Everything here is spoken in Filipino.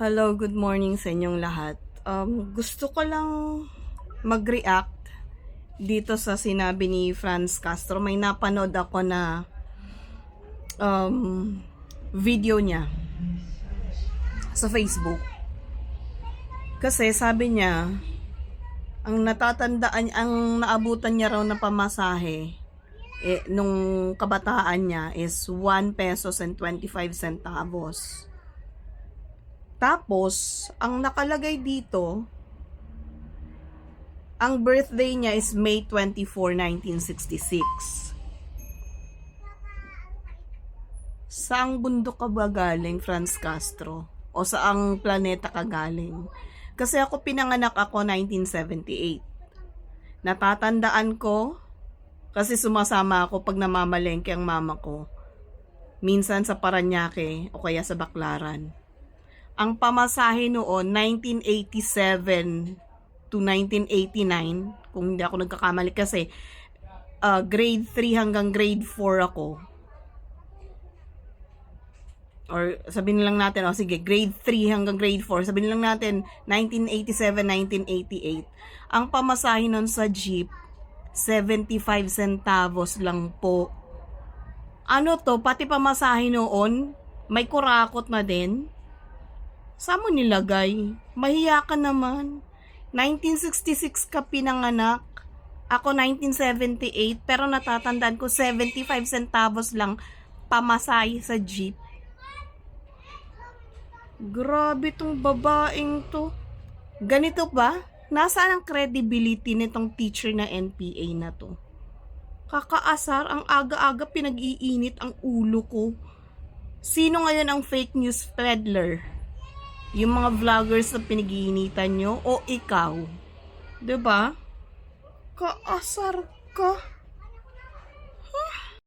Hello, good morning sa inyong lahat. Gusto ko lang mag-react dito sa sinabi ni Franz Castro. May napanood ako na video niya sa Facebook. Kasi sabi niya, ang natatandaan, ang naabutan niya raw na pamasahe nung kabataan niya is 1 pesos and 25 centavos. Tapos, ang nakalagay dito, ang birthday niya is May 24, 1966. Saang bundok ka ba galing, Franz Castro? O saang planeta ka galing? Kasi ako pinanganak ako 1978. Natatandaan ko, kasi sumasama ako pag namamalengke ang mama ko. Minsan sa Paranaque o kaya sa Baclaran. Ang pamasahe noon, 1987 to 1989, kung hindi ako nagkakamali kasi grade 3 hanggang grade 4 ako. Or sabihin lang natin, sige, grade 3 hanggang grade 4, sabihin lang natin 1987, 1988. Ang pamasahe noon sa jeep, 75 centavos lang po. Ano to, pati pamasahe noon, may kurakot na din. Saan mo nilagay? Mahiya ka naman. 1966 ka pinanganak. Ako 1978, pero natatandaan ko 75 centavos lang pamasahe sa jeep. Grabe tong babaeng to. Ganito ba? Nasaan ang credibility nitong teacher na NPA na to? Kakaasar, ang aga-aga pinag-iinit ang ulo ko. Sino ngayon ang fake news peddler? Yung mga vloggers na pinag-iinitan nyo o ikaw? 'Di ba? Kaasar ka.